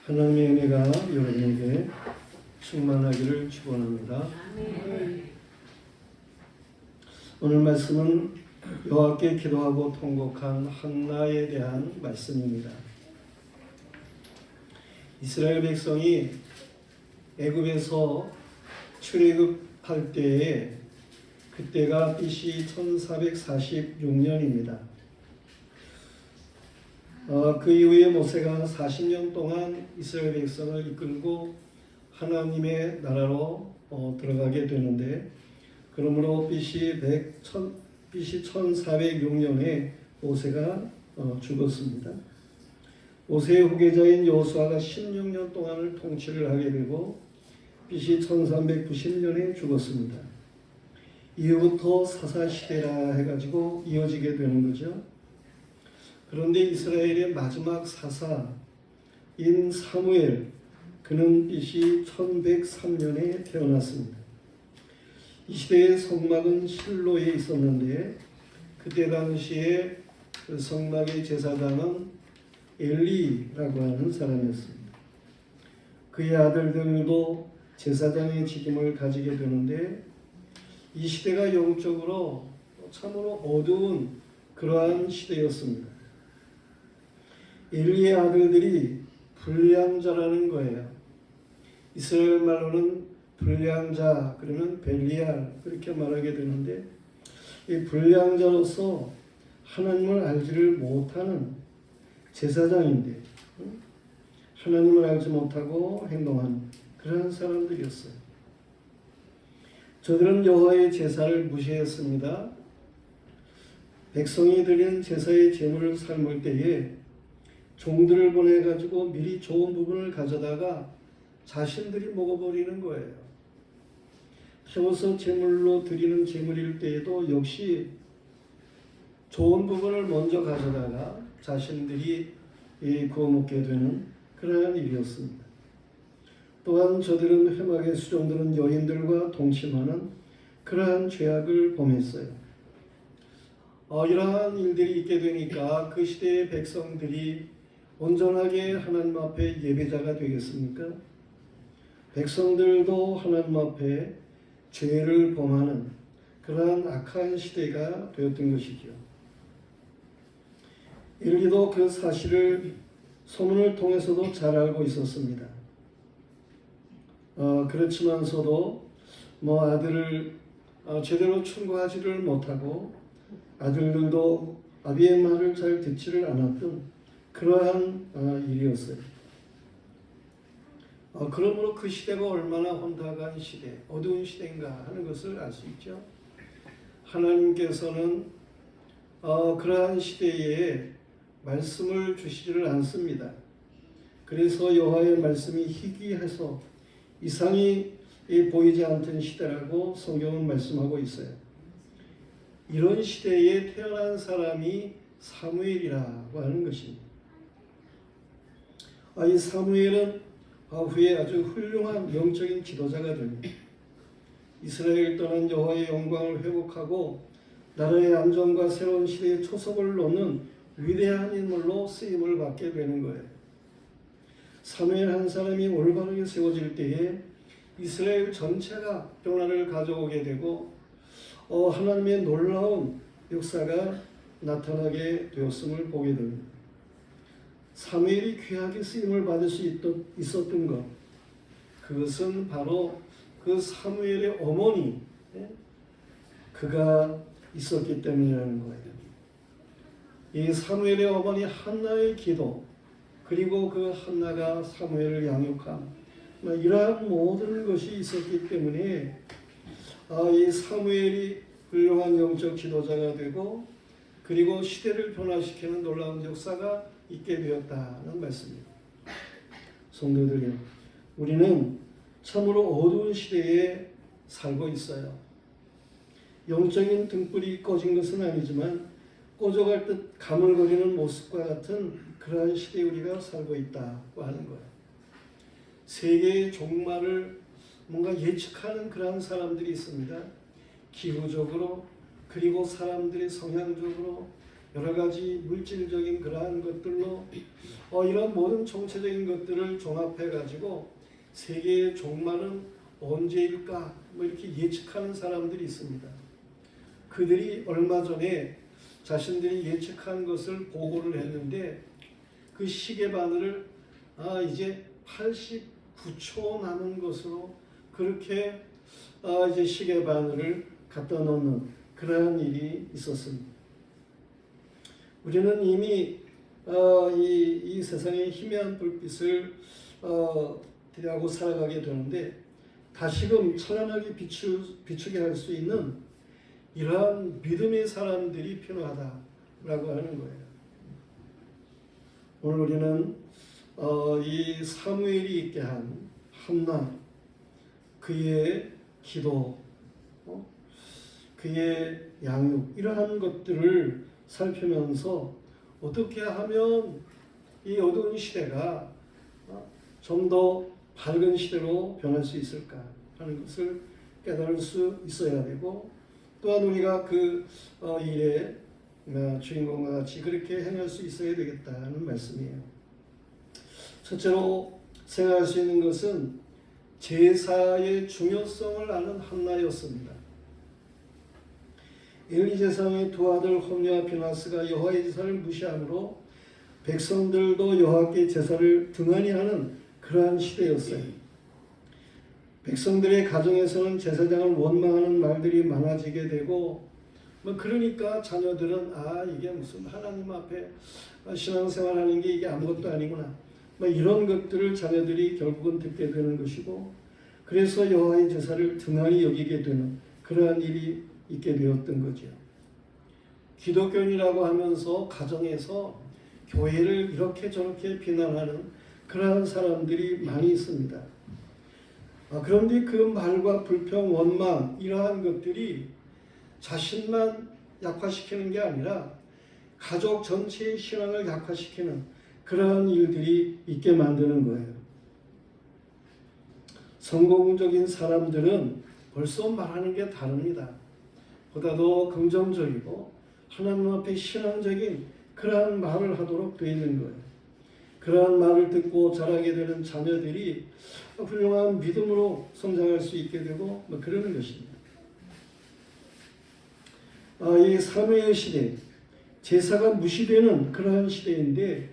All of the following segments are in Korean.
하나님의 은혜가 여러분에게 충만하기를 축원합니다. 오늘 말씀은 여호와께 기도하고 통곡한 한나에 대한 말씀입니다. 이스라엘 백성이 애굽에서 출애굽할 때에 그때가 BC 1446년입니다. 그 이후에 모세가 40년 동안 이스라엘 백성을 이끌고 하나님의 나라로 들어가게 되는데, 그러므로 BC 1406년에 모세가 죽었습니다. 모세의 후계자인 여호수아가 16년 동안을 통치를 하게 되고 BC 1390년에 죽었습니다. 이후부터 사사시대라 해가지고 이어지게 되는 거죠. 그런데 이스라엘의 마지막 사사인 사무엘, 그는 BC 1103년에 태어났습니다. 이 시대의 성막은 실로에 있었는데, 그때 당시에 그 성막의 제사장은 엘리라고 하는 사람이었습니다. 그의 아들들도 제사장의 직임을 가지게 되는데, 이 시대가 영적으로 참으로 어두운 그러한 시대였습니다. 엘리의 아들들이 불량자라는 거예요. 이스라엘 말로는 불량자 그러면 벨리알 그렇게 말하게 되는데, 이 불량자로서 하나님을 알지를 못하는 제사장인데 하나님을 알지 못하고 행동하는 그런 사람들이었어요. 저들은 여호와의 제사를 무시했습니다. 백성이 드린 제사의 제물을 삶을 때에 종들을 보내가지고 미리 좋은 부분을 가져다가 자신들이 먹어버리는 거예요. 태워서 제물로 드리는 제물일 때에도 역시 좋은 부분을 먼저 가져다가 자신들이 구워 먹게 되는 그러한 일이었습니다. 또한 저들은 회막에 수종드는 여인들과 동침하는 그러한 죄악을 범했어요. 이러한 일들이 있게 되니까 그 시대의 백성들이 온전하게 하나님 앞에 예배자가 되겠습니까? 백성들도 하나님 앞에 죄를 범하는 그러한 악한 시대가 되었던 것이죠. 엘리도 그 사실을 소문을 통해서도 잘 알고 있었습니다. 그렇지만서도 아들을 제대로 충고하지를 못하고 아들들도 아비의 말을 잘 듣지를 않았던 그러한 일이었어요. 그러므로 그 시대가 얼마나 혼탁한 시대, 어두운 시대인가 하는 것을 알 수 있죠. 하나님께서는 그러한 시대에 말씀을 주시지를 않습니다. 그래서 여호와의 말씀이 희귀해서 이상이 보이지 않던 시대라고 성경은 말씀하고 있어요. 이런 시대에 태어난 사람이 사무엘이라고 하는 것입니다. 이 사무엘은 후에 아주 훌륭한 영적인 지도자가 됩니다. 이스라엘 떠난 여호와의 영광을 회복하고 나라의 안정과 새로운 시대의 초석을 놓는 위대한 인물로 쓰임을 받게 되는 거예요. 사무엘 한 사람이 올바르게 세워질 때에 이스라엘 전체가 평안을 가져오게 되고 하나님의 놀라운 역사가 나타나게 되었음을 보게 됩니다. 사무엘이 귀하게 쓰임을 받을 수 있었던 것, 그것은 바로 그 사무엘의 어머니, 그가 있었기 때문이라는 거예요. 이 사무엘의 어머니 한나의 기도, 그리고 그 한나가 사무엘을 양육함, 이러한 모든 것이 있었기 때문에 이 사무엘이 훌륭한 영적 지도자가 되고, 그리고 시대를 변화시키는 놀라운 역사가 있게 되었다는 말씀입니다. 성도들이요, 우리는 참으로 어두운 시대에 살고 있어요. 영적인 등불이 꺼진 것은 아니지만 꺼져갈 듯 가물거리는 모습과 같은 그러한 시대에 우리가 살고 있다고 하는 거예요. 세계의 종말을 뭔가 예측하는 그러한 사람들이 있습니다. 기후적으로, 그리고 사람들의 성향적으로, 여러 가지 물질적인 그러한 것들로 이런 모든 총체적인 것들을 종합해 가지고 세계의 종말은 언제일까 뭐 이렇게 예측하는 사람들이 있습니다. 그들이 얼마 전에 자신들이 예측한 것을 보고를 했는데 그 시계 바늘을 이제 89초 남은 것으로 그렇게 이제 시계 바늘을 갖다 놓는 그러한 일이 있었습니다. 우리는 이미 이 세상의 희미한 불빛을 대하고 살아가게 되는데 다시금 찬란하게 비추게 할 수 있는 이러한 믿음의 사람들이 필요하다라고 하는 거예요. 오늘 우리는 이 사무엘이 있게 한 한나, 그의 기도, 그의 양육 이러한 것들을 살피면서 어떻게 하면 이 어두운 시대가 좀 더 밝은 시대로 변할 수 있을까 하는 것을 깨달을 수 있어야 되고, 또한 우리가 그 일의 주인공과 같이 그렇게 행할 수 있어야 되겠다는 말씀이에요. 첫째로 생각할 수 있는 것은 제사의 중요성을 아는 한나였습니다. 엘리 제사장의 두 아들 홈리와 비나스가 여호와의 제사를 무시함으로 백성들도 여호와께 제사를 등한히 하는 그러한 시대였어요. 백성들의 가정에서는 제사장을 원망하는 말들이 많아지게 되고 그러니까 자녀들은 이게 무슨 하나님 앞에 신앙생활하는 게 이게 아무것도 아니구나 이런 것들을 자녀들이 결국은 듣게 되는 것이고, 그래서 여호와의 제사를 등한히 여기게 되는 그러한 일이 있게 되었던 거죠. 기독교인이라고 하면서 가정에서 교회를 이렇게 저렇게 비난하는 그러한 사람들이 많이 있습니다. 그런데 그 말과 불평, 원망 이러한 것들이 자신만 약화시키는 게 아니라 가족 전체의 신앙을 약화시키는 그러한 일들이 있게 만드는 거예요. 성공적인 사람들은 벌써 말하는 게 다릅니다. 보다도 긍정적이고 하나님 앞에 신앙적인 그러한 말을 하도록 되어 있는 거예요. 그러한 말을 듣고 자라게 되는 자녀들이 훌륭한 믿음으로 성장할 수 있게 되고 그러는 것입니다. 이 사무엘 시대, 제사가 무시되는 그러한 시대인데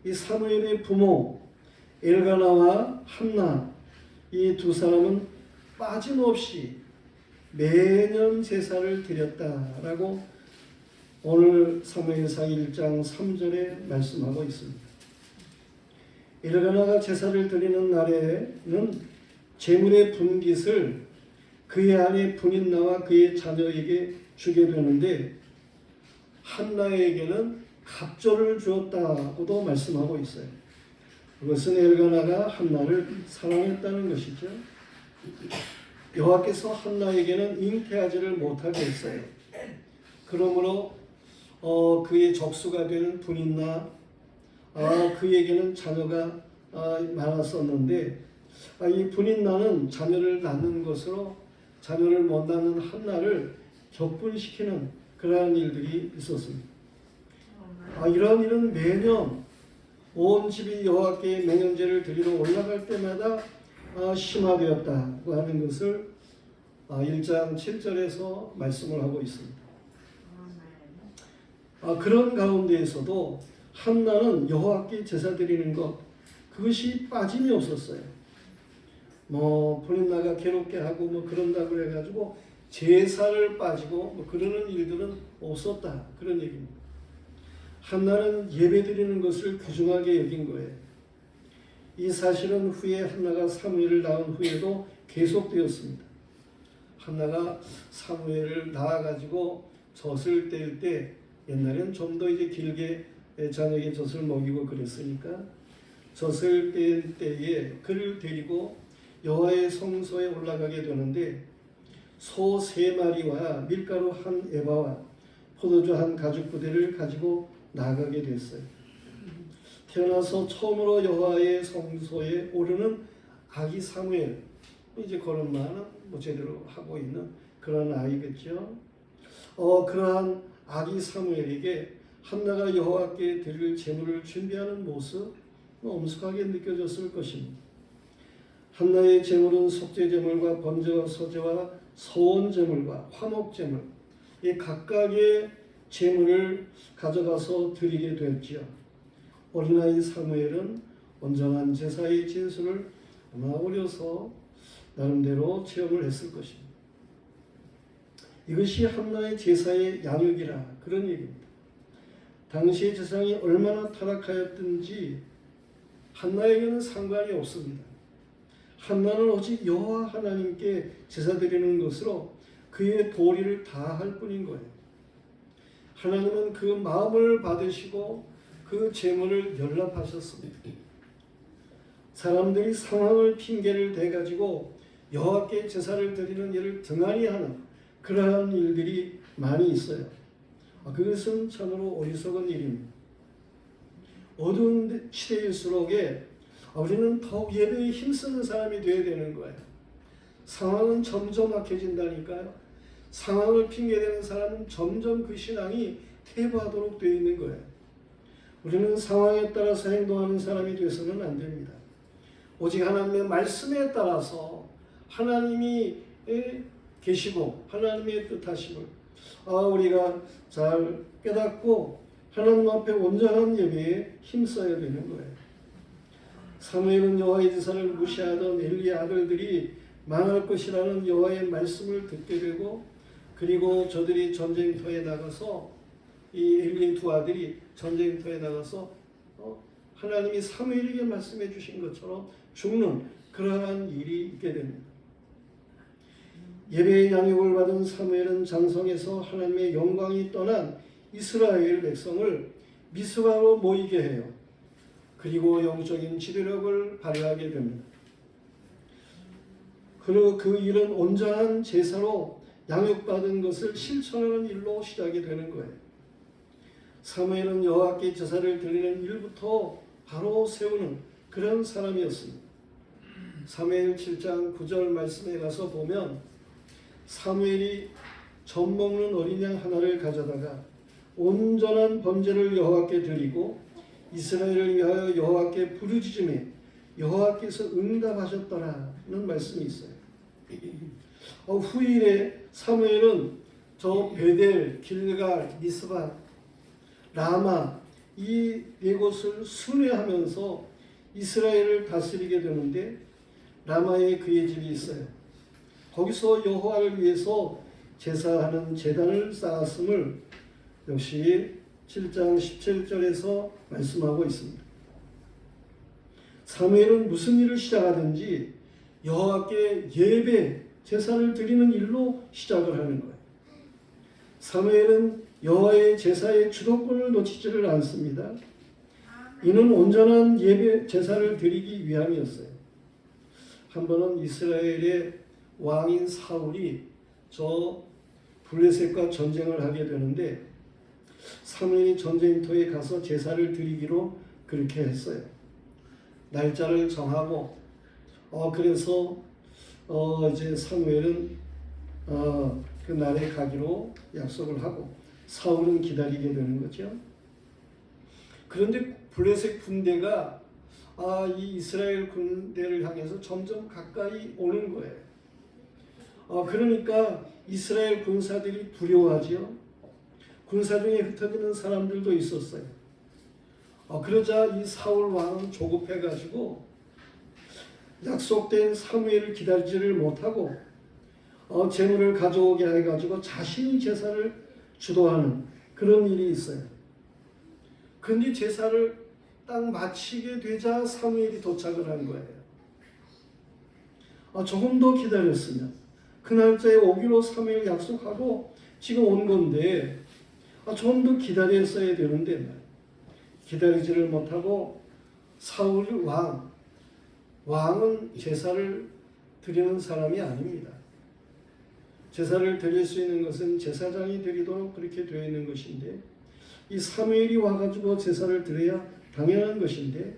이 사무엘의 부모 엘가나와 한나 이 두 사람은 빠짐없이 매년 제사를 드렸다라고 오늘 사무엘상 1장 3절에 말씀하고 있습니다. 엘가나가 제사를 드리는 날에는 제물의 분깃을 그의 아내 분인나와 그의 자녀에게 주게 되는데 한나에게는 갑절을 주었다고도 말씀하고 있어요. 그것은 엘가나가 한나를 사랑했다는 것이죠. 여호와께서 한나에게는 잉태하지를 못하게 했어요. 그러므로 그의 적수가 되는 분인나 그에게는 자녀가 많았었는데 이 분인나는 자녀를 낳는 것으로 자녀를 못 낳는 한나를 격분시키는 그러한 일들이 있었습니다. 이러한 일은 매년 온 집이 여호와께 맹연제를 드리러 올라갈 때마다 심화되었다고 하는 것을 1장 7절에서 말씀을 하고 있습니다. 그런 가운데에서도 한나는 여호와께 제사 드리는 것 그것이 빠짐이 없었어요. 분인나가 괴롭게 하고 그런다고 해가지고 제사를 빠지고 그러는 일들은 없었다 그런 얘기입니다. 한나는 예배 드리는 것을 귀중하게 여긴 거예요. 이 사실은 후에 한나가 사무엘을 낳은 후에도 계속되었습니다. 한나가 사무엘을 낳아가지고 젖을 뗄 때 옛날엔 좀 더 이제 길게 자녀에게 젖을 먹이고 그랬으니까 젖을 뗄 때에 그를 데리고 여호와의 성소에 올라가게 되는데 소 3마리와 밀가루 1에바와 포도주 1가죽부대를 가지고 나가게 됐어요. 태어나서 처음으로 여호와의 성소에 오르는 아기 사무엘, 이제 걸음마는 제대로 하고 있는 그런 아이겠죠. 그러한 아기 사무엘에게 한나가 여호와께 드릴 제물을 준비하는 모습 엄숙하게 느껴졌을 것입니다. 한나의 제물은 속죄 제물과 번제와 소제와 서원 제물과 화목 제물 이 각각의 제물을 가져가서 드리게 되었지요. 어린아이 사무엘은 온전한 제사의 진수를 아마 어려서 나름대로 체험을 했을 것입니다. 이것이 한나의 제사의 양육이라 그런 얘기입니다. 당시의 제사장이 얼마나 타락하였든지 한나에게는 상관이 없습니다. 한나는 오직 여호와 하나님께 제사 드리는 것으로 그의 도리를 다할 뿐인 거예요. 하나님은 그 마음을 받으시고 그 제물을 연락하셨습니다. 사람들이 상황을 핑계를 대가지고 여호와께 제사를 드리는 일을 등한히 하는 그러한 일들이 많이 있어요. 그것은 참으로 어리석은 일입니다. 어두운 시대일수록에 우리는 더욱 예배에 힘쓰는 사람이 되어야 되는 거예요. 상황은 점점 악해진다니까요. 상황을 핑계대는 사람은 점점 그 신앙이 퇴보하도록 되어 있는 거예요. 우리는 상황에 따라서 행동하는 사람이 되어서는 안 됩니다. 오직 하나님의 말씀에 따라서 하나님이 계시고 하나님의 뜻하심을 우리가 잘 깨닫고 하나님 앞에 온전한 예배에 힘써야 되는 거예요. 사무엘은 여호와의 제사를 무시하던 엘리의 아들들이 망할 것이라는 여호와의 말씀을 듣게 되고 그리고 저들이 전쟁터에 나가서 이 엘리의 두 아들이 전쟁터에 나가서 하나님이 사무엘에게 말씀해 주신 것처럼 죽는 그러한 일이 있게 됩니다. 예배의 양육을 받은 사무엘은 장성에서 하나님의 영광이 떠난 이스라엘 백성을 미스바로 모이게 해요. 그리고 영적인 지도력을 발휘하게 됩니다. 그리고 그 일은 온전한 제사로 양육받은 것을 실천하는 일로 시작이 되는 거예요. 사무엘은 여호와께 제사를 드리는 일부터 바로 세우는 그런 사람이었습니다. 사무엘 7장 9절 말씀에 가서 보면 사무엘이 젖 먹는 어린 양 하나를 가져다가 온전한 번제를 여호와께 드리고 이스라엘을 위하여 여호와께 부르짖음에 여호와께서 응답하셨더라는 말씀이 있어요. 후일에 사무엘은 저 베델, 길갈, 미스바, 라마 이 네 곳을 순회하면서 이스라엘을 다스리게 되는데 라마에 그의 집이 있어요. 거기서 여호와를 위해서 제사하는 제단을 쌓았음을 역시 7장 17절에서 말씀하고 있습니다. 사무엘은 무슨 일을 시작하든지 여호와께 예배, 제사를 드리는 일로 시작을 하는 거예요. 사무엘은 여호와의 제사의 주도권을 놓치지를 않습니다. 이는 온전한 예배, 제사를 드리기 위함이었어요. 한 번은 이스라엘의 왕인 사울이 저 블레셋과 전쟁을 하게 되는데 사무엘이 전쟁터에 가서 제사를 드리기로 그렇게 했어요. 날짜를 정하고 그래서 이제 사무엘은 그 날에 가기로 약속을 하고 사울은 기다리게 되는 거죠. 그런데 블레셋 군대가 이 이스라엘 군대를 향해서 점점 가까이 오는 거예요. 그러니까 이스라엘 군사들이 두려워하지요. 군사 중에 흩어지는 사람들도 있었어요. 그러자 이 사울 왕은 조급해가지고 약속된 사무엘을 기다리지를 못하고 제물을 가져오게 해가지고 자신이 제사를 주도하는 그런 일이 있어요. 그런데 제사를 딱 마치게 되자 사무엘이 도착을 한 거예요. 조금 더 기다렸으면 그 날짜에 오기로 사무엘 약속하고 지금 온 건데 좀 더 기다렸어야 되는데 기다리지를 못하고 사울 왕은 제사를 드리는 사람이 아닙니다. 제사를 드릴 수 있는 것은 제사장이 드리도록 그렇게 되어 있는 것인데 이 사무엘이 와가지고 제사를 드려야 당연한 것인데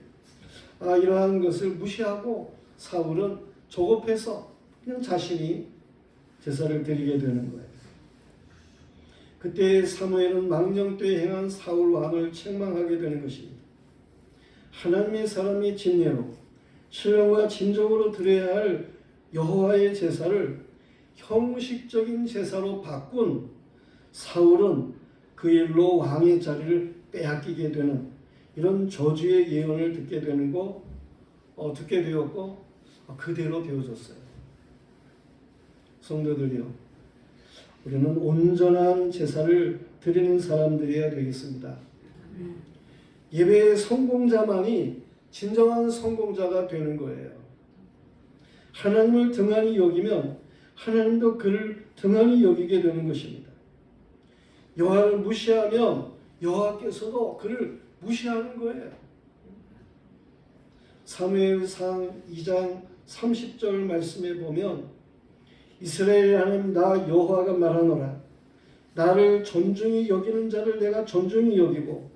이러한 것을 무시하고 사울은 조급해서 그냥 자신이 제사를 드리게 되는 거예요. 그때 사무엘은 망령 때 행한 사울 왕을 책망하게 되는 것입니다. 하나님의 사람이 진례로 신령과 진정으로 드려야 할 여호와의 제사를 형식적인 제사로 바꾼 사울은 그 일로 왕의 자리를 빼앗기게 되는 이런 저주의 예언을 듣게 되었고 그대로 되어졌어요. 성도들이요, 우리는 온전한 제사를 드리는 사람들이어야 되겠습니다. 예배의 성공자만이 진정한 성공자가 되는 거예요. 하나님을 등한히 여기면 하나님도 그를 등한히 여기게 되는 것입니다. 여호와를 무시하면 여호와께서도 그를 무시하는 거예요. 사무엘상 2장 30절 말씀에 보면 이스라엘 하나님 나 여호와가 말하노라 나를 존중히 여기는 자를 내가 존중히 여기고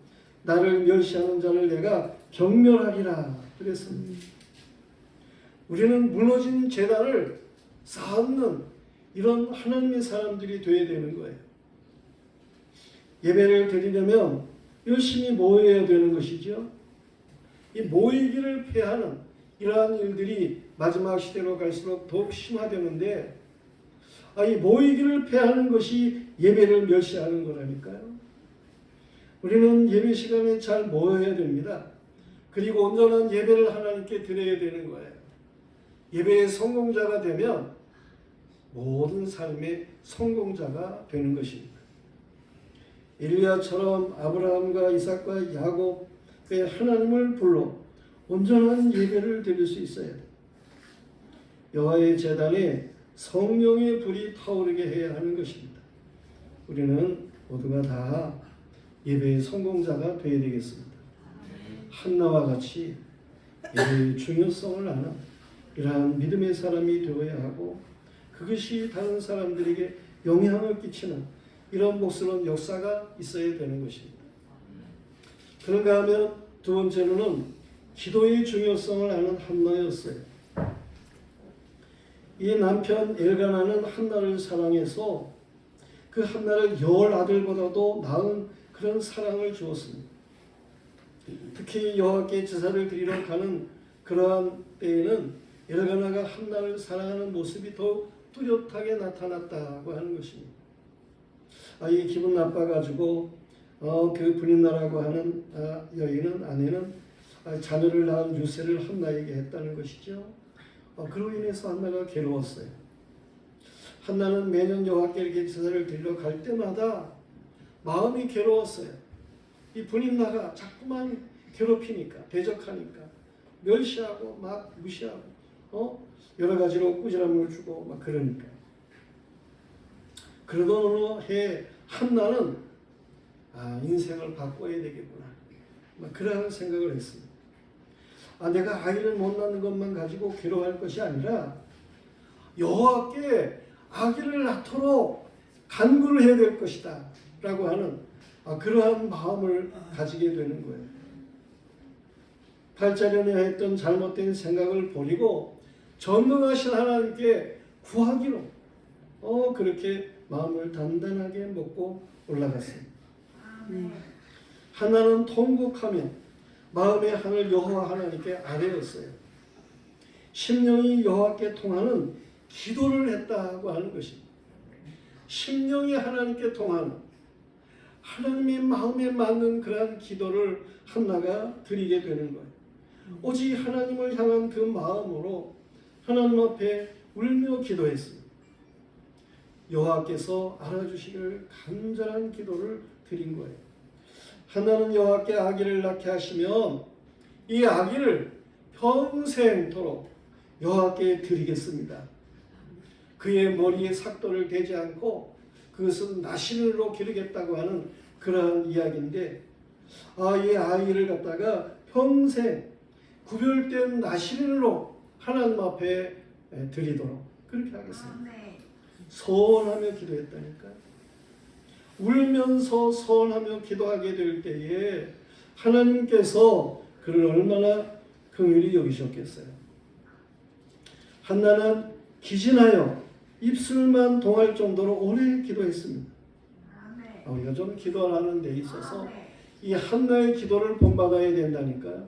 나를 멸시하는 자를 내가 경멸하리라 그랬습니다. 우리는 무너진 제단을 쌓는 이런 하나님의 사람들이 되어야 되는 거예요. 예배를 드리려면 열심히 모여야 되는 것이죠. 이 모이기를 패하는 이러한 일들이 마지막 시대로 갈수록 더욱 심화되는데 이 모이기를 패하는 것이 예배를 멸시하는 거라니까요. 우리는 예배 시간에 잘 모여야 됩니다. 그리고 온전한 예배를 하나님께 드려야 되는 거예요. 예배의 성공자가 되면 모든 삶의 성공자가 되는 것입니다. 엘리야처럼 아브라함과 이삭과 야곱의 하나님을 불러 온전한 예배를 드릴 수 있어야 돼요. 여호와의 제단에 성령의 불이 타오르게 해야 하는 것입니다. 우리는 모두가 다 예배의 성공자가 되어야 되겠습니다. 한나와 같이 예배의 중요성을 아는 이러한 믿음의 사람이 되어야 하고 그것이 다른 사람들에게 영향을 끼치는 이런 목스러운 역사가 있어야 되는 것입니다. 그런가 하면 두 번째로는 기도의 중요성을 아는 한나였어요. 이 남편 엘가나는 한나를 사랑해서 그 한나를 열 아들보다도 나은 그런 사랑을 주었습니다. 특히 여호와께 제사를 드리러 가는 그러한 때에는 엘가나가 한나를 사랑하는 모습이 더 뚜렷하게 나타났다고 하는 것입니다. 이 기분 나빠가지고 그 분인나라고 하는 여인은 아내는 자녀를 낳은 유세를 한나에게 했다는 것이죠. 그로 인해서 한나가 괴로웠어요. 한나는 매년 여호와께 제사를 드리러 갈 때마다 마음이 괴로웠어요. 이 분인나가 자꾸만 괴롭히니까, 대적하니까, 멸시하고 막 무시하고 여러 가지로 꾸지람을 주고 막 그러니까. 그러던 어느 해 한나는 인생을 바꿔야 되겠구나. 막 그런 생각을 했습니다. 내가 아이를 못 낳는 것만 가지고 괴로워할 것이 아니라 여호와께 아기를 낳도록 간구를 해야 될 것이다 라고 하는 그러한 마음을 가지게 되는 거예요. 8자년에 했던 잘못된 생각을 버리고 전능하신 하나님께 구하기로 그렇게 마음을 단단하게 먹고 올라갔습니다. 한나는 통곡하며 마음의 한을 여호와 하나님께 아뢰었어요. 심령이 여호와께 통하는 기도를 했다고 하는 것입니다. 심령이 하나님께 통하는 하나님의 마음에 맞는 그러한 기도를 한나가 드리게 되는 거예요. 오직 하나님을 향한 그 마음으로 하나님 앞에 울며 기도했습니다. 여호와께서 알아주시기를 간절한 기도를 드린 거예요. 한나는 여호와께 아기를 낳게 하시면 이 아기를 평생토록 여호와께 드리겠습니다. 그의 머리에 삭도를 대지 않고 그것은 나시린으로 기르겠다고 하는 그러한 이야기인데 이 아이를 갖다가 평생 구별된 나시린으로 하나님 앞에 드리도록 그렇게 하겠습니다. 소원하며 기도했다니까. 울면서 소원하며 기도하게 될 때에 하나님께서 그를 얼마나 긍휼히 여기셨겠어요. 한나는 기진하여 입술만 동할 정도로 오래 기도했습니다. 우리가 좀 기도하는 데 있어서 이 한나의 기도를 본받아야 된다니까요.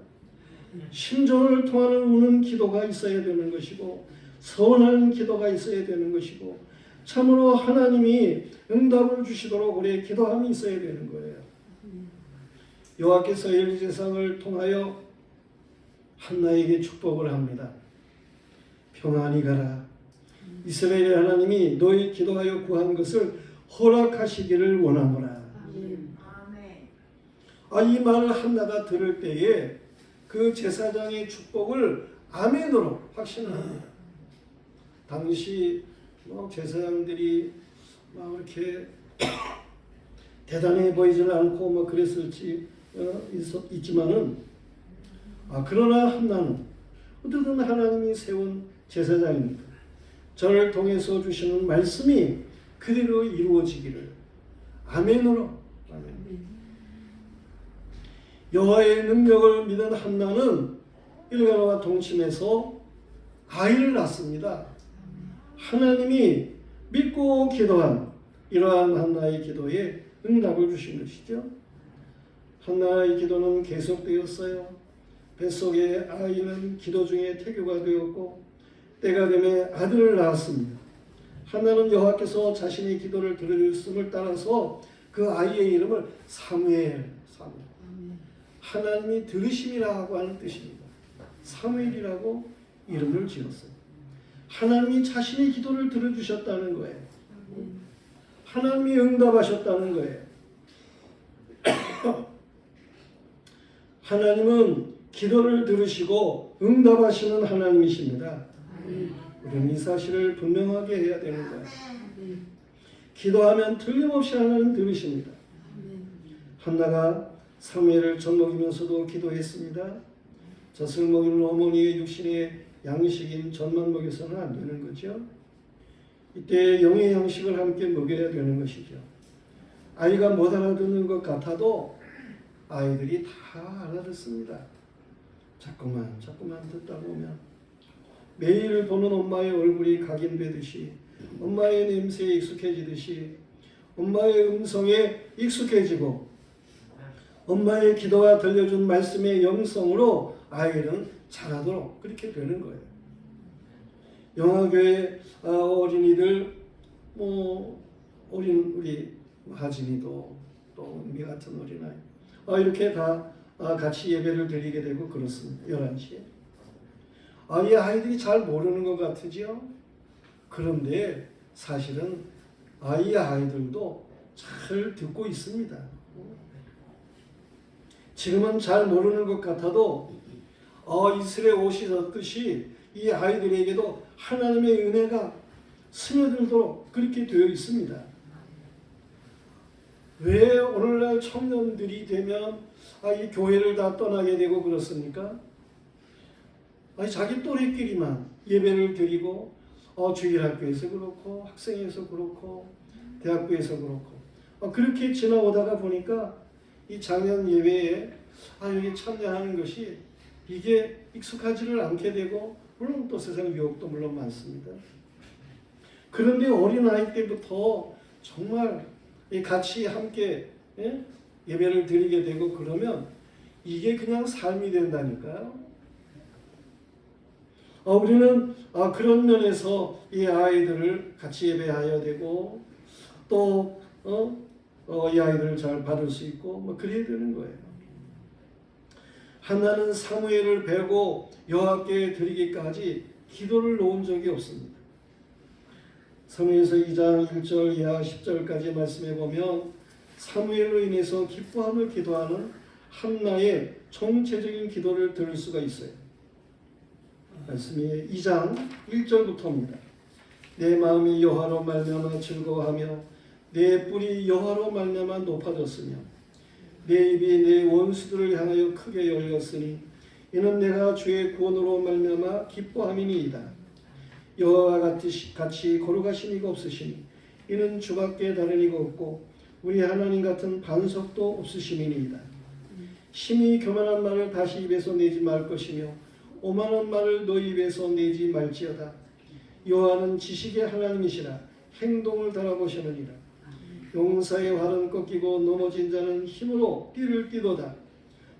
심정을 통하는 우는 기도가 있어야 되는 것이고 서원하는 기도가 있어야 되는 것이고 참으로 하나님이 응답을 주시도록 우리의 기도함이 있어야 되는 거예요. 여호와께서 엘리 제사장을 통하여 한나에게 축복을 합니다. 평안히 가라. 이스라엘의 하나님이 너희 기도하여 구한 것을 허락하시기를 원하노라. 이 말을 한나가 들을 때에 그 제사장의 축복을 아멘으로 확신합니다. 당시 제사장들이 이렇게 대단해 보이지는 않고 그랬을지 있지만은 그러나 한나는 어쨌든 하나님이 세운 제사장입니다. 저를 통해서 주시는 말씀이 그대로 이루어지기를 아멘으로. 아멘. 여호와의 능력을 믿은 한나는 일가나와 동침해서 아이를 낳습니다. 하나님이 믿고 기도한 이러한 한나의 기도에 응답을 주신 것이죠. 한나의 기도는 계속되었어요. 뱃속의 아이는 기도 중에 태교가 되었고 때가 되매 아들을 낳았습니다. 한나는 여호와께서 자신의 기도를 들어주심을 따라서 그 아이의 이름을 사무엘, 하나님이 들으심이라고 하는 뜻입니다. 사무엘이라고 이름을 지었어요. 하나님이 자신의 기도를 들어주셨다는 거예요. 하나님이 응답하셨다는 거예요. 하나님은 기도를 들으시고 응답하시는 하나님이십니다. 우리는 이 사실을 분명하게 해야 되는 거예요. 기도하면 틀림없이 하나님 들으십니다. 한나가 사무엘을 젖먹이면서도 기도했습니다. 젖을 먹이는 어머니의 육신의 양식인 젖만 먹여서는 안 되는 거죠. 이때 영의 양식을 함께 먹여야 되는 것이죠. 아이가 못 알아듣는 것 같아도 아이들이 다 알아듣습니다. 자꾸만 듣다 보면 매일 보는 엄마의 얼굴이 각인되듯이 엄마의 냄새에 익숙해지듯이 엄마의 음성에 익숙해지고 엄마의 기도가 들려준 말씀의 영성으로 아이는 자라도록 그렇게 되는 거예요. 영화교회 어린이들 우리 하진이도 또 은미 같은 어린아이 이렇게 다 같이 예배를 드리게 되고 그렇습니다. 11시에. 이 아이들이 잘 모르는 것 같으지요? 그런데 사실은 이 아이들도 잘 듣고 있습니다. 지금은 잘 모르는 것 같아도 이슬에 옷이 젖듯이 이 아이들에게도 하나님의 은혜가 스며들도록 그렇게 되어 있습니다. 왜 오늘날 청년들이 되면 이 교회를 다 떠나게 되고 그렇습니까? 자기 또래끼리만 예배를 드리고 주일학교에서 그렇고 학생회에서 그렇고 대학교에서 그렇고 그렇게 지나오다가 보니까 이 작년 예배에 여기 참여하는 것이 이게 익숙하지를 않게 되고 물론 또 세상 유혹도 물론 많습니다. 그런데 어린아이 때부터 정말 같이 함께 예배를 드리게 되고 그러면 이게 그냥 삶이 된다니까요. 우리는 그런 면에서 이 아이들을 같이 예배해야 되고 또 이 아이들을 잘 받을 수 있고 그래야 되는 거예요. 한나는 사무엘을 베고 여호와께 드리기까지 기도를 놓은 적이 없습니다. 성경에서 2장 1절 이하 10절까지 말씀해 보면 사무엘로 인해서 기뻐함을 기도하는 한나의 총체적인 기도를 들을 수가 있어요. 말씀이 2장 1절부터입니다. 내 마음이 여호와로 말미암아 즐거워하며 내 뿔이 여호와로 말미암아 높아졌으며 내 입이 내 원수들을 향하여 크게 열렸으니 이는 내가 주의 구원으로 말미암아 기뻐함이니이다. 여호와와 같이 거룩하신 이가 없으시니 이는 주밖에 다른 이가 없고 우리 하나님 같은 반석도 없으심이니이다. 심히 교만한 말을 다시 입에서 내지 말 것이며 오만한 말을 너희 입에서 내지 말지어다. 여호와는 지식의 하나님이시라 행동을 달아보시느니라. 용사의 활은 꺾이고 넘어진 자는 힘으로 띠를 띠도다.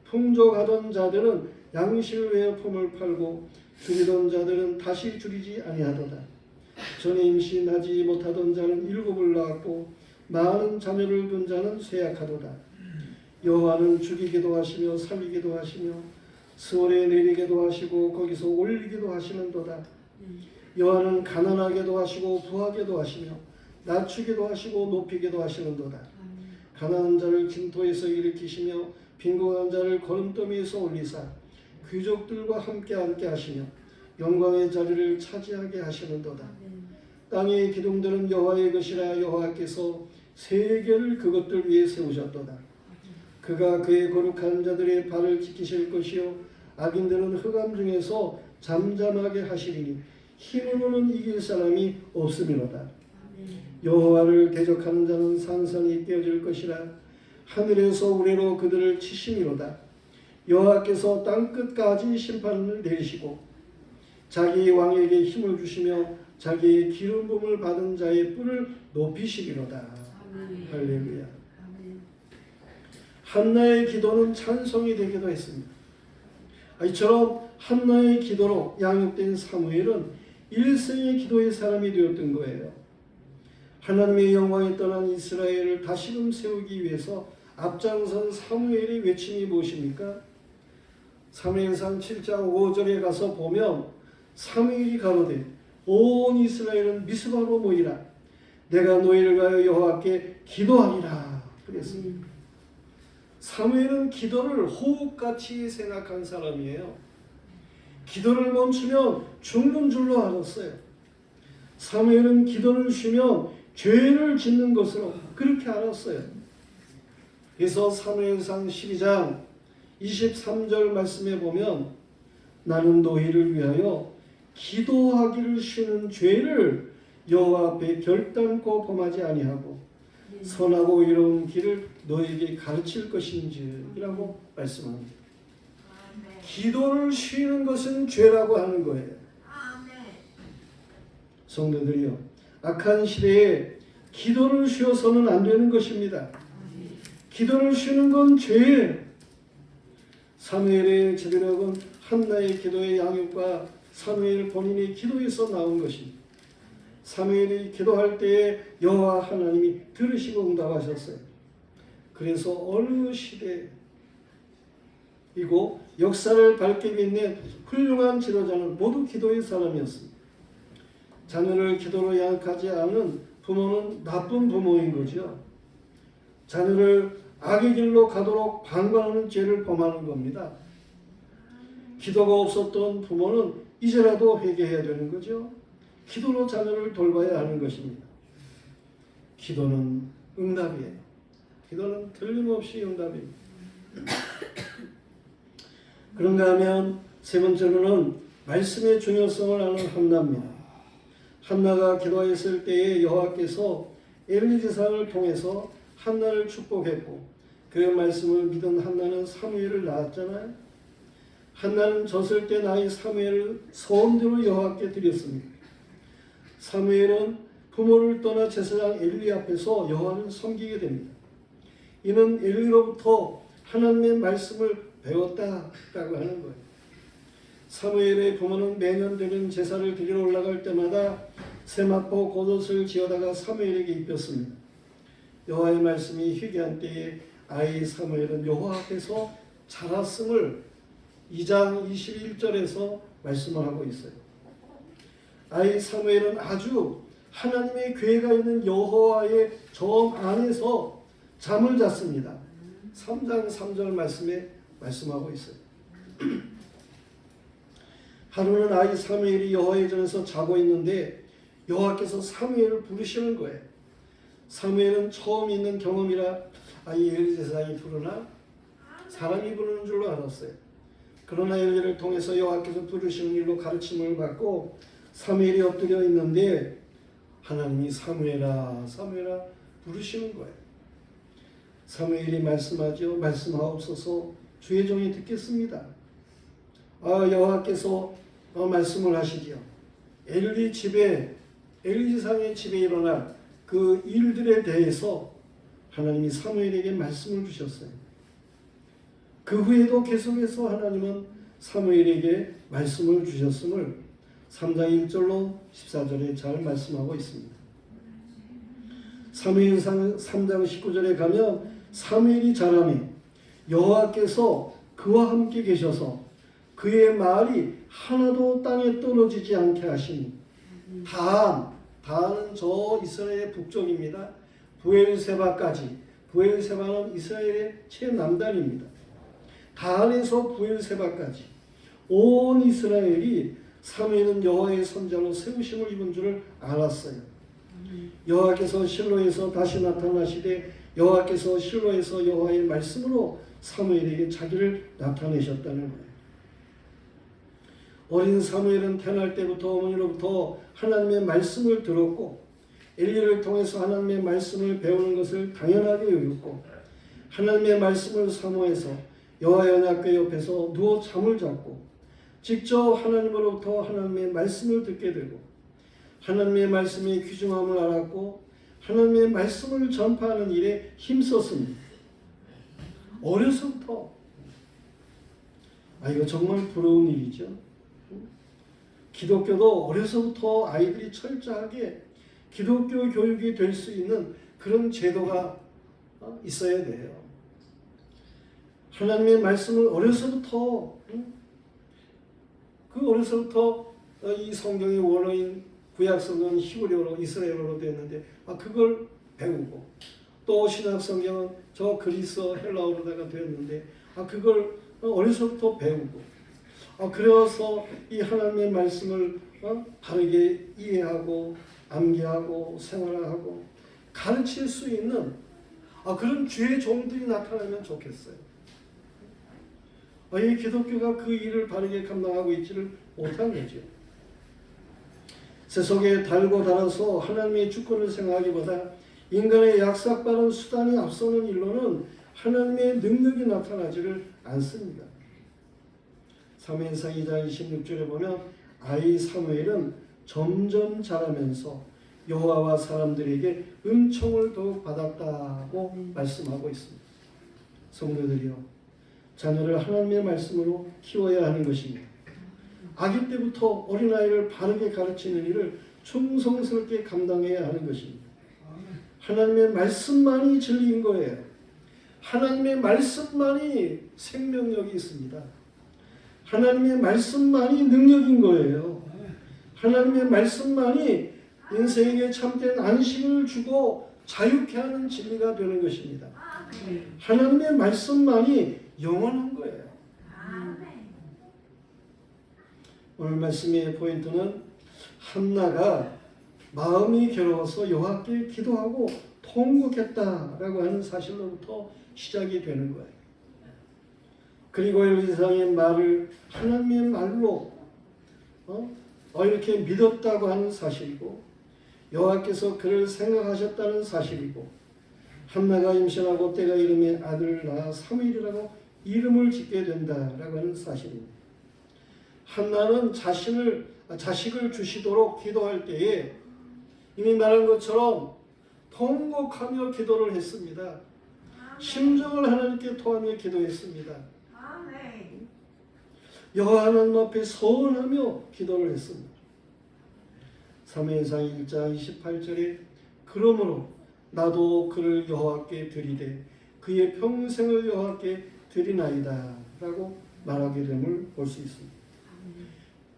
풍족하던 자들은 양식을 위하여 품을 팔고 줄이던 자들은 다시 줄이지 아니하도다. 전에 임신하지 못하던 자는 7을 낳았고 많은 자녀를 둔 자는 쇠약하도다. 여호와는 죽이기도 하시며 살리기도 하시며 스월에 내리기도 하시고 거기서 올리기도 하시는도다. 여호와는 가난하게도 하시고 부하게도 하시며 낮추기도 하시고 높이기도 하시는도다. 가난한 자를 진토에서 일으키시며 빈곤한 자를 거름더미에서 올리사 귀족들과 함께 앉게 하시며 영광의 자리를 차지하게 하시는도다. 땅의 기둥들은 여호와의 것이라 여호와께서 세계를 그것들 위에 세우셨도다. 그가 그의 거룩한 자들의 발을 지키실 것이요 악인들은 흑암 중에서 잠잠하게 하시리니 힘으로는 이길 사람이 없음이로다. 여호와를 대적하는 자는 산산이 깨어질 것이라 하늘에서 우레로 그들을 치심이로다. 여호와께서 땅끝까지 심판을 내리시고 자기 왕에게 힘을 주시며 자기의 기름 부음을 받은 자의 뿔을 높이시리로다. 할렐루야. 한나의 기도는 찬송이 되기도 했습니다. 이처럼 한나의 기도로 양육된 사무엘은 일생의 기도의 사람이 되었던 거예요. 하나님의 영광에 떠난 이스라엘을 다시금 세우기 위해서 앞장선 사무엘의 외침이 무엇입니까? 사무엘상 7장 5절에 가서 보면 사무엘이 가로되 온 이스라엘은 미스바로 모이라 내가 너희를 가여 여호와께 기도하리라 그랬습니다. 사무엘은 기도를 호흡같이 생각한 사람이에요. 기도를 멈추면 죽는 줄로 알았어요. 사무엘은 기도를 쉬면 죄를 짓는 것으로 그렇게 알았어요. 그래서 사무엘상 12장 23절 말씀에 보면 나는 너희를 위하여 기도하기를 쉬는 죄를 여호와 앞에 결단코 범하지 아니하고 선하고 의로운 길을 너에게 가르칠 것인지라고 말씀합니다. 기도를 쉬는 것은 죄라고 하는 거예요. 성도들이요, 악한 시대에 기도를 쉬어서는 안 되는 것입니다. 기도를 쉬는 건 죄예요. 사무엘의 제대력은 한나의 기도의 양육과 사무엘 본인의 기도에서 나온 것입니다. 사무엘이 기도할 때에 여호와 하나님이 들으시고 응답하셨어요. 그래서 어느 시대이고 역사를 밝게 빛낸 훌륭한 지도자는 모두 기도의 사람이었습니다. 자녀를 기도로 양육하지 않은 부모는 나쁜 부모인 거죠. 자녀를 악의 길로 가도록 방관하는 죄를 범하는 겁니다. 기도가 없었던 부모는 이제라도 회개해야 되는 거죠. 기도로 자녀를 돌봐야 하는 것입니다. 기도는 응답이에요. 기도는 틀림없이 응답입니다. 그런가 하면 세 번째로는 말씀의 중요성을 아는 한나입니다. 한나가 기도했을 때에 여호와께서 엘리 제사장을 통해서 한나를 축복했고 그 말씀을 믿은 한나는 사무엘을 낳았잖아요. 한나는 졌을 때 나이 사무엘을 소원대로 여호와께 드렸습니다. 사무엘은 부모를 떠나 제사장 엘리 앞에서 여호와를 섬기게 됩니다. 이는 엘리로부터 하나님의 말씀을 배웠다라고 하는 거예요. 사무엘의 부모는 매년 되는 제사를 드리러 올라갈 때마다 세마포 겉옷을 지어다가 사무엘에게 입혔습니다. 여호와의 말씀이 희귀한 때에 아이 사무엘은 여호와 앞에서 자랐음을 2장 21절에서 말씀을 하고 있어요. 아이 사무엘은 아주 하나님의 궤가 있는 여호와의 점 안에서 잠을 잤습니다. 3장 3절 말씀에 말씀하고 있어요. 하루는 아이 사무엘이 여호와의 전에서 자고 있는데 여호와께서 사무엘을 부르시는 거예요. 사무엘은 처음 있는 경험이라 이 엘리 제사장이 부르나 사람이 부르는 줄로 알았어요. 그러나 엘리를 통해서 여호와께서 부르시는 일로 가르침을 받고 사무엘이 엎드려 있는데 하나님이 사무엘아 사무엘아 부르시는 거예요. 사무엘이 말씀하죠. 말씀하옵소서 주의 종이 듣겠습니다. 여호와께서 말씀을 하시지요. 엘리 제사장의 집에 일어날 그 일들에 대해서 하나님이 사무엘에게 말씀을 주셨어요. 그 후에도 계속해서 하나님은 사무엘에게 말씀을 주셨음을 3장 1절로 14절에 잘 말씀하고 있습니다. 사무엘상 3장 19절에 가면 사무엘이 자라매 여호와께서 그와 함께 계셔서 그의 말이 하나도 땅에 떨어지지 않게 하시니 다한은 저 이스라엘의 북쪽입니다. 부엘세바까지. 부엘세바는 이스라엘의 최남단입니다. 다한에서 부엘세바까지 온 이스라엘이 사무엘은 여호와의 선자로 세우심을 입은 줄을 알았어요. 여호와께서 실로에서 다시 나타나시되 여호와께서 실로에서 여호와의 말씀으로 사무엘에게 자기를 나타내셨다는 거예요. 어린 사무엘은 태어날 때부터 어머니로부터 하나님의 말씀을 들었고 엘리를 통해서 하나님의 말씀을 배우는 것을 당연하게 여겼고 하나님의 말씀을 사모해서 여호와 언약궤 옆에서 누워 잠을 잤고 직접 하나님으로부터 하나님의 말씀을 듣게 되고 하나님의 말씀의 귀중함을 알았고 하나님의 말씀을 전파하는 일에 힘썼습니다. 어려서부터 이거 정말 부러운 일이죠. 기독교도 어려서부터 아이들이 철저하게 기독교 교육이 될 수 있는 그런 제도가 있어야 돼요. 하나님의 말씀을 어려서부터 이 성경의 원어인 구약 성경은 히브리어로 이스라엘어로 되었는데 그걸 배우고 또 신약 성경은 저 그리스어 헬라어로다가 되었는데 그걸 어려서부터 배우고 그래서 이 하나님의 말씀을 바르게 이해하고 암기하고 생활하고 가르칠 수 있는 그런 주의 종들이 나타나면 좋겠어요. 이 기독교가 그 일을 바르게 감당하고 있지를 못한 거죠. 세속에 달고 달아서 하나님의 주권을 생각하기보다 인간의 약삭빠른 수단이 앞서는 일로는 하나님의 능력이 나타나지를 않습니다. 사무엘상 2장 26절에 보면 아이 사무엘은 점점 자라면서 여호와와 사람들에게 은총을 더욱 받았다고 말씀하고 있습니다. 성도들이요, 자녀를 하나님의 말씀으로 키워야 하는 것입니다. 아기 때부터 어린아이를 바르게 가르치는 일을 충성스럽게 감당해야 하는 것입니다. 하나님의 말씀만이 진리인 거예요. 하나님의 말씀만이 생명력이 있습니다. 하나님의 말씀만이 능력인 거예요. 하나님의 말씀만이 인생에게 참된 안식을 주고 자유케 하는 진리가 되는 것입니다. 하나님의 말씀만이 영원한 거예요. 오늘 말씀의 포인트는 한나가 마음이 괴로워서 여호와께 기도하고 통곡했다라고 하는 사실로부터 시작이 되는 거예요. 그리고 엘리사의 말을 하나님의 말로 이렇게 믿었다고 하는 사실이고 여호와께서 그를 생각하셨다는 사실이고 한나가 임신하고 때가 이름에 아들을 낳아 사무엘이라고 이름을 짓게 된다라고 하는 사실입니다. 한나는 자식을 주시도록 기도할 때에 이미 말한 것처럼 통곡하며 기도를 했습니다. 심정을 하나님께 토하며 기도했습니다. 여호와 하나님 앞에 서원하며 기도를 했습니다. 사무엘상 1장 28절에 그러므로 나도 그를 여호와께 드리되 그의 평생을 여호와께 드리나이다 라고 말하게 됨을 볼 수 있습니다.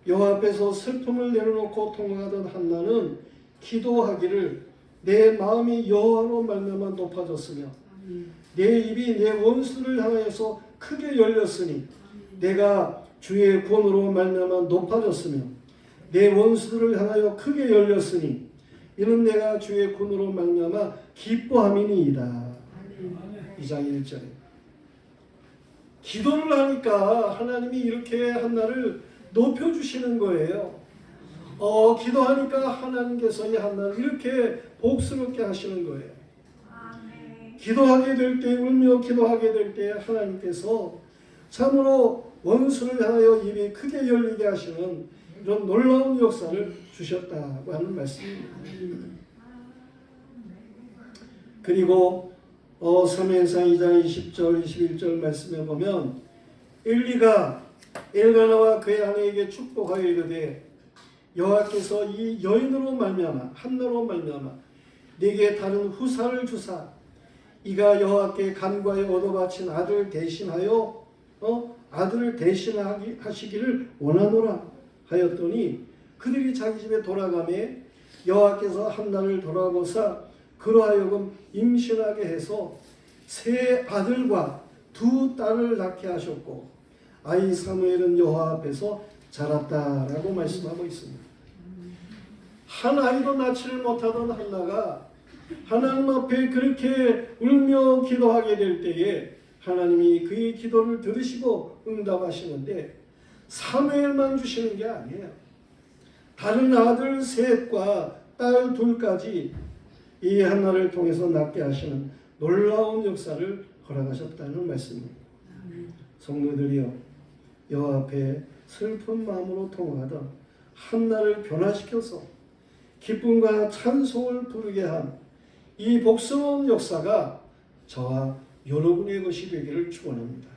여호와 앞에서 슬픔을 내려놓고 통곡하던 한나는 기도하기를 내 마음이 여호와로 말미암아 높아졌으며 내 입이 내 원수를 향하여서 크게 열렸으니 내가 주의 구원으로 말미암아 높아졌으며 내 원수들을 향하여 크게 열렸으니 이는 내가 주의 구원으로 말미암아 기뻐함이니이다. 2장 1절에 기도를 하니까 하나님이 이렇게 한나를 높여주시는 거예요. 기도하니까 하나님께서 이 한나를 이렇게 복스럽게 하시는 거예요. 기도하게 될 때, 울며 기도하게 될 때 하나님께서 참으로 원수를 향하여 입이 크게 열리게 하시는 이런 놀라운 역사를 주셨다고 하는 말씀입니다. 그리고 사무엘상 2장 20절 21절 말씀에 보면 엘리가 엘가나와 그의 아내에게 축복하여 이르되 여호와께서 이 여인으로 말미암아 한나로 말미암아 네게 다른 후사를 주사 이가 여호와께 간과에 얻어바친 아들을 대신하여 아들을 대신하시기를 원하노라 하였더니 그들이 자기 집에 돌아가매 여호와께서 한나를 돌아보사 그로 하여금 임신하게 해서 세 아들과 두 딸을 낳게 하셨고 아이 사무엘은 여호와 앞에서 자랐다라고 말씀하고 있습니다. 한 아이도 낳지를 못하던 한나가 하나님 앞에 그렇게 울며 기도하게 될 때에 하나님이 그의 기도를 들으시고 응답하시는데 사무엘만 주시는 게 아니에요. 다른 아들 셋과 딸 둘까지 이 한나를 통해서 낳게 하시는 놀라운 역사를 허락하셨다는 말씀입니다. 성도들이여, 여호와 앞에 슬픈 마음으로 통화하던 한나를 변화시켜서 기쁨과 찬송을 부르게 한 이 복스러운 역사가 저와 여러분의 것이 되기를 축원합니다.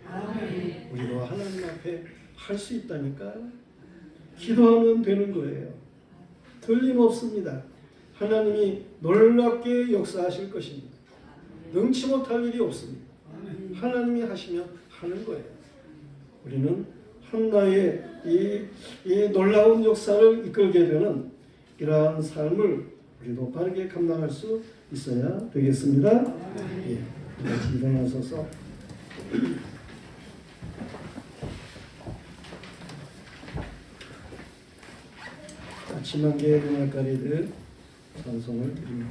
우리도 하나님 앞에 할 수 있다니까요. 기도하면 되는 거예요. 틀림없습니다. 하나님이 놀랍게 역사하실 것입니다. 능치 못할 일이 없습니다. 하나님이 하시면 하는 거예요. 우리는 한나의 이 놀라운 역사를 이끌게 되는 이러한 삶을 우리도 바르게 감당할 수 있어야 되겠습니다. 예, 같이 일어나셔서 아침 한 개의 음악가리들 찬송을 드립니다.